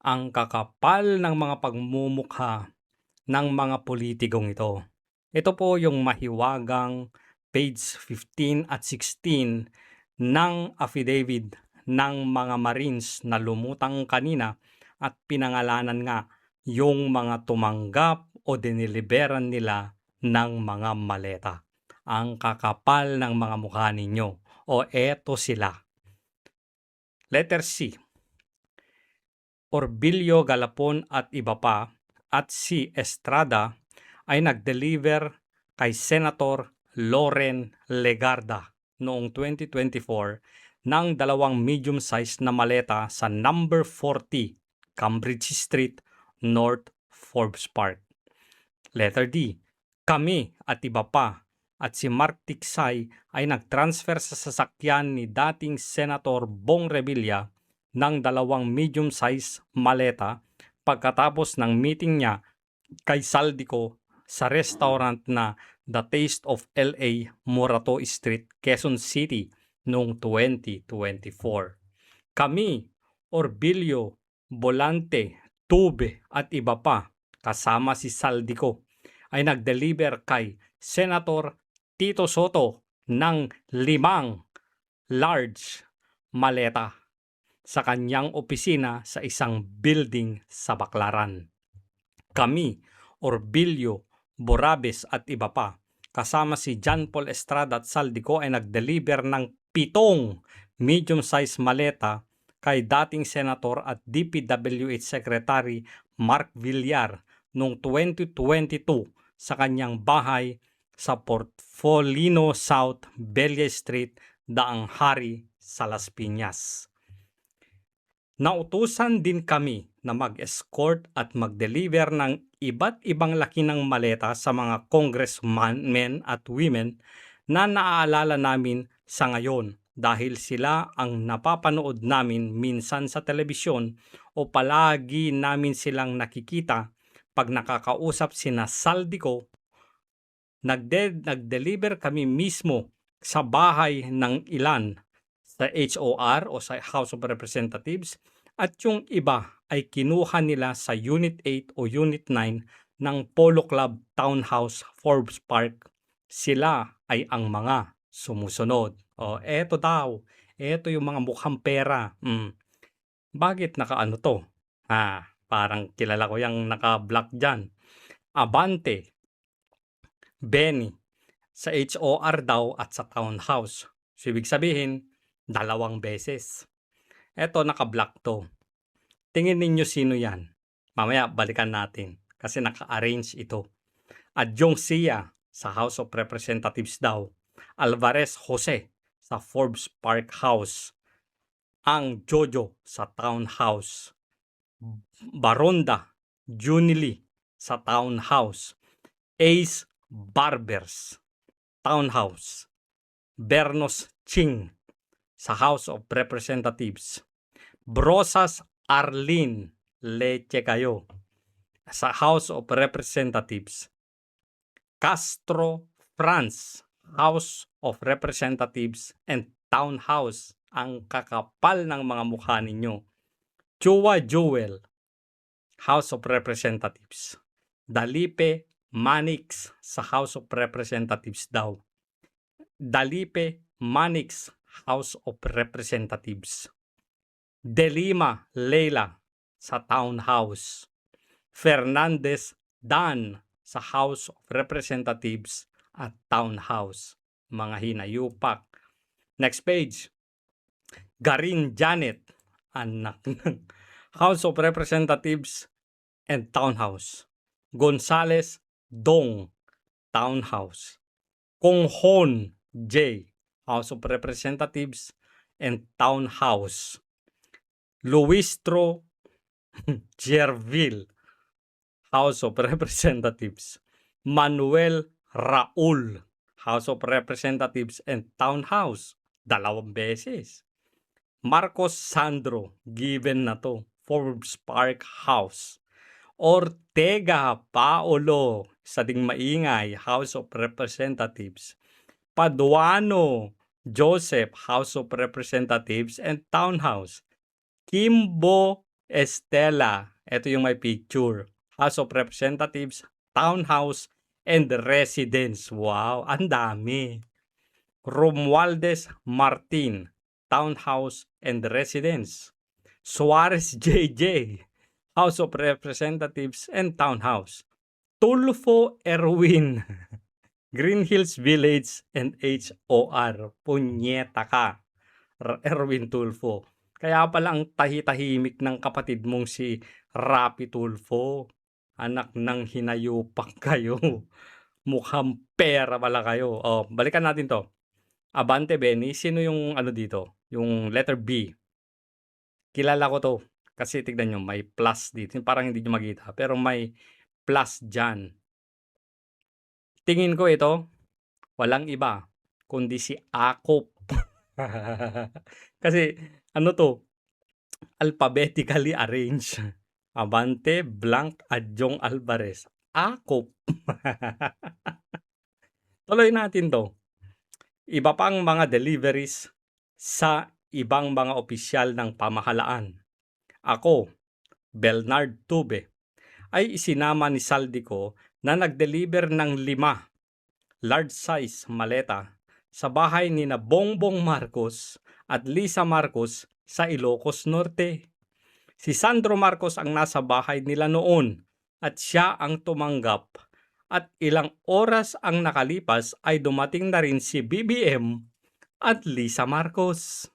Ang kakapal ng mga pagmumukha ng mga pulitikong ito. Ito po yung mahiwagang page 15 at 16 ng affidavit ng mga Marines na lumutang kanina at pinangalanan nga yung mga tumanggap o diniliberan nila ng mga maleta. Ang kakapal ng mga mukha ninyo o eto sila. Letter C. Orbilio Galapon at iba pa at si Estrada ay nag-deliver kay Senator Loren Legarda noong 2024 ng dalawang medium-sized na maleta sa number 40 Cambridge Street, North Forbes Park. Letter D. Kami at iba pa at si Mark Tiksay ay nag-transfer sa sasakyan ni dating Senator Bong Revilla ng dalawang medium-size maleta pagkatapos ng meeting niya kay Saldico sa restaurant na The Taste of LA, Morato Street, Quezon City noong 2024. Kami, Orbilio, Bolante, Tube at iba pa kasama si Saldico ay nag-deliver kay Senator Tito Soto ng 5 large maleta sa kanyang opisina sa isang building sa Baclaran. Kami, Orbilio, Borabes at iba pa, kasama si John Paul Estrada at Saldico ay nag-deliver ng 7 medium-sized maleta kay dating Senator at DPWH Secretary Mark Villar noong 2022 sa kanyang bahay sa Portfolino South, Belia Street, Daang Hari, sa Las Piñas. Nautusan din kami na mag-escort at mag-deliver ng iba't ibang laki ng maleta sa mga congressmen at women na naaalala namin sa ngayon dahil sila ang napapanood namin minsan sa telebisyon o palagi namin silang nakikita pag nakakausap sina Saldico. Nag-deliver kami mismo sa bahay ng ilan sa HOR o sa House of Representatives at yung iba ay kinuha nila sa Unit 8 o Unit 9 ng Polo Club Townhouse, Forbes Park. Sila ay ang mga sumusunod. O eto daw, eto yung mga mukhang pera. Bakit nakaano to? Parang kilala ko yung naka-black dyan. Abante, Benny, sa HOR daw at sa Townhouse. So, ibig sabihin, 2 beses. Eto, naka-block to. Tingin ninyo sino yan? Mamaya balikan natin kasi naka-arrange ito. Adjong Sia sa House of Representatives daw. Alvarez Jose sa Forbes Park House. Ang Jojo sa Townhouse. Baronda Junili sa Townhouse. Ace Barbers, Townhouse. Bernos Ching sa House of Representatives. Brosas Arlene, leche kayo, sa House of Representatives. Castro Franz, House of Representatives and Townhouse. Ang kakapal ng mga mukha ninyo. Chua Jewel, House of Representatives. Dalipe Manix sa House of Representatives daw. Dalipe Manix, House of Representatives. De Lima Leila sa Townhouse. Fernandez Dan sa House of Representatives at Townhouse. Mga hinayupak. Next page. Garin Janet, anak ng House of Representatives and Townhouse. Gonzales Dong, Townhouse. Konghon J, House of Representatives and Townhouse. Luistro Jerville, House of Representatives. Manuel Raul, House of Representatives and Townhouse. 2 beses. Marcos Sandro, given na to, Forbes Park House. Ortega Paolo, sa ding maingay, House of Representatives. Paduano Joseph, House of Representatives and Townhouse. Kimbo Estela. Ito yung may picture. House of Representatives, Townhouse, and Residence. Wow, ang dami. Romualdez Martin, Townhouse and Residence. Suarez JJ, House of Representatives and Townhouse. Tulfo Erwin, Green Hills Village and HOR. Punyeta ka, Erwin Tulfo. Kaya pala ang tahi-tahimik ng kapatid mong si Rapi Tulfo. Anak ng hinayupak kayo. Mukhang pera pala kayo. Oh, balikan natin to. Abante Benny, sino yung ano dito? Yung letter B. Kilala ko to. Kasi tignan nyo, may plus dito. Parang hindi nyo makita. Pero may plus dyan. Tingin ko ito, walang iba. Kundi si Akop. Kasi ano to? Alphabetically arranged. Abante Blanc Adjong Alvarez. Akop. Tuloy natin to. Iba pang mga deliveries sa ibang mga opisyal ng pamahalaan. Ako, Bernard Tube, ay isinama ni Saldico na nag-deliver ng 5 large-size maleta sa bahay ni na Bongbong Marcos at Lisa Marcos sa Ilocos Norte. Si Sandro Marcos ang nasa bahay nila noon at siya ang tumanggap. At ilang oras ang nakalipas ay dumating na rin si BBM at Lisa Marcos.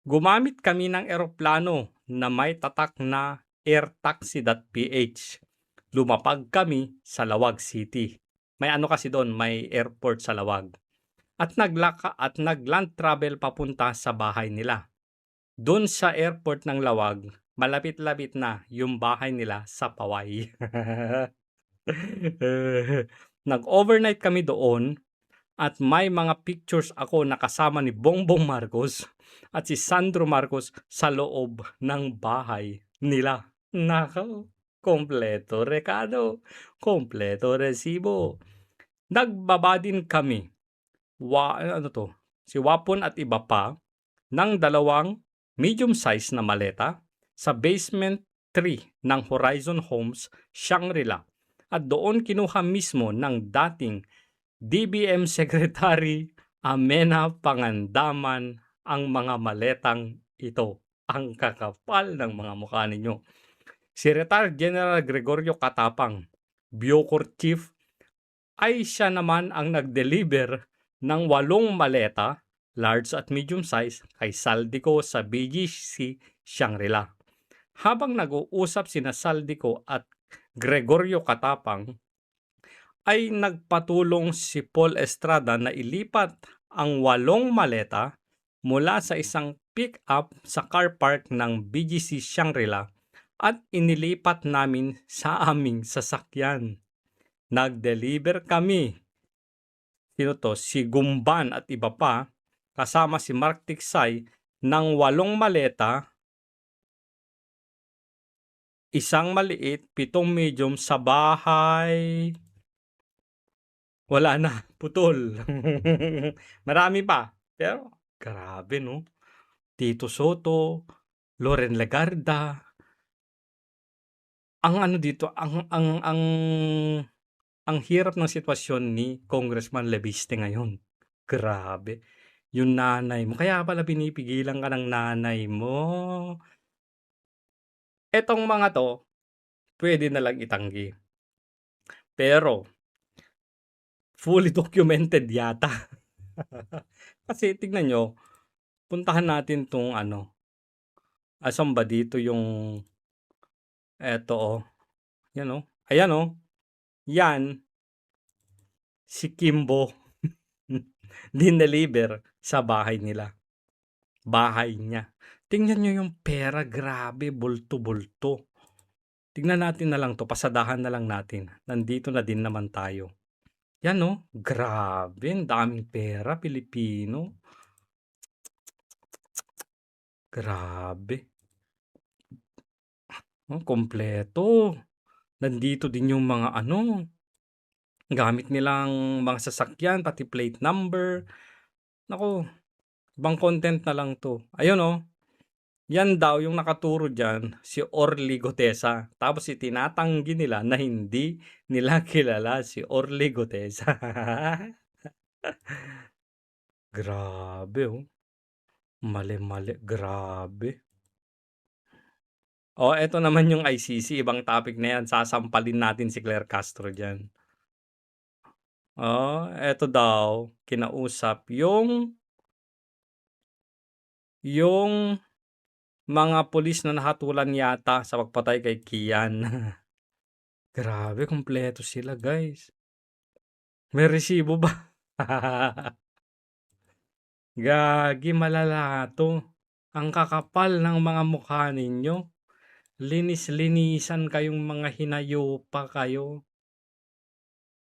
Gumamit kami ng eroplano na may tatak na airtaxi.ph. Lumapag kami sa Lawag City. May ano kasi doon, may airport sa Lawag. At nag-land travel papunta sa bahay nila. Doon sa airport ng Lawag, malapit-lapit na yung bahay nila sa Paway. Nag-overnight kami doon at may mga pictures ako na kasama ni Bongbong Marcos at si Sandro Marcos sa loob ng bahay nila. Nako, kompleto rekado, kompleto resibo. Nagbaba din kami. Si Wapon at iba pa ng 2 medium size na maleta sa basement 3 ng Horizon Homes, Shangri-La. At doon kinuha mismo ng dating DBM Secretary Amena Pangandaman ang mga maletang ito. Ang kakapal ng mga mukha ninyo. Si Retired General Gregorio Katapang, Bucor Chief, ay siya naman ang nag-deliver ng 8 maleta, large at medium size, kay Saldico sa BGC Shangri-La. Habang nag-uusap sina Saldico at Gregorio Katapang, ay nagpatulong si Paul Estrada na ilipat ang 8 maleta mula sa isang pick-up sa car park ng BGC Shangri-La at inilipat namin sa aming sasakyan. Nag-deliver kami. Sino to? Si Gumban at iba pa, kasama si Mark Tiksay, ng 8 maleta, 1 maliit, 7 medium sa bahay. Wala na, putol. Marami pa. Pero, grabe no. Tito Soto, Loren Legarda. Ang ano dito, ang hirap ng sitwasyon ni Congressman Leviste ngayon. Grabe. Yung nanay mo. Kaya pala pinipigilan ka ng nanay mo. Etong mga to, pwede na lang itanggi. Pero, fully documented yata. Kasi tignan nyo, puntahan natin tong ano. Asan ba dito yung eto oh. Yan oh. Ayan oh. Yan si Kimbo dineliver sa bahay nila. Bahay niya. Tingnan nyo yung pera, grabe, bulto-bulto. Tingnan natin na lang to, pasadahan na lang natin. Nandito na din naman tayo. Yan oh, grabe, ang daming pera, Pilipino. Grabe. Oh, kompleto. Nandito din yung mga ano, gamit nilang mga sasakyan, pati plate number. Nako, ibang content na lang to. Ayun oh, Yan daw yung nakaturo diyan si Orly Gotesa, tapos itinatanggi nila na hindi nila kilala si Orly Gotesa. Grabe, oh. Mali-mali, grabe. Oh, eto naman yung ICC, ibang topic na yan, sasampalin natin si Claire Castro diyan. Oh, eto daw, kinausap yung mga pulis na nahatulan yata sa pagpatay kay Kian. Grabe, kumpleto sila, guys. May resibo ba? Gagi, malala 'to. Ang kakapal ng mga mukha ninyo. Linis-linisan kayong mga hinayupa kayo.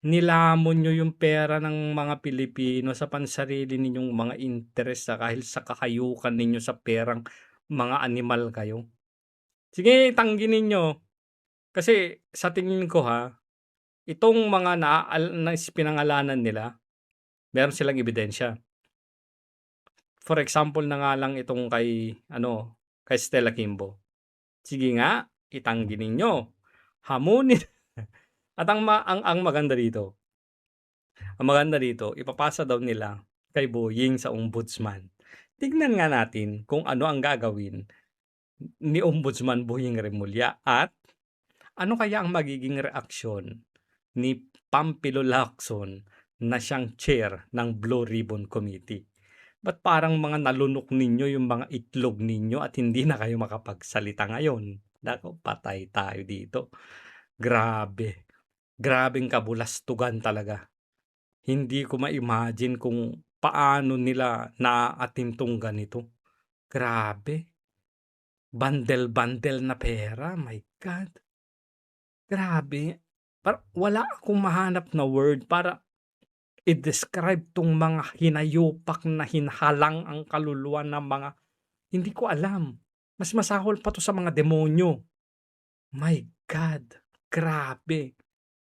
Nilamon niyo yung pera ng mga Pilipino sa pansarili ninyong mga interes dahil sa kakayukan ninyo sa perang mga animal kayo. Sige, tanggihin ninyo. Kasi sa tingin ko itong mga na pinangalanan nila, meron silang ebidensya. For example na nga lang itong kay Stella Kimbo. Sige nga, itanggi ninyo. Hamunin. At ang maganda dito, ipapasa daw nila kay Boying sa ombudsman. Tignan nga natin kung ano ang gagawin ni Ombudsman Boying Remulla at ano kaya ang magiging reaksyon ni Pampilo Lacson na siyang chair ng Blue Ribbon Committee. Ba't parang mga nalunok ninyo yung mga itlog ninyo at hindi na kayo makapagsalita ngayon? Naku, patay tayo dito. Grabe. Grabeng kabulastugan talaga. Hindi ko ma-imagine kung paano nila naaatim tong ganito. Grabe. Bandel-bandel na pera. My God. Grabe. Wala akong mahanap na word para i-describe tong mga hinayupak na hinhalang ang kaluluwa ng mga hindi ko alam. Mas masahol pa to sa mga demonyo. My God. Grabe.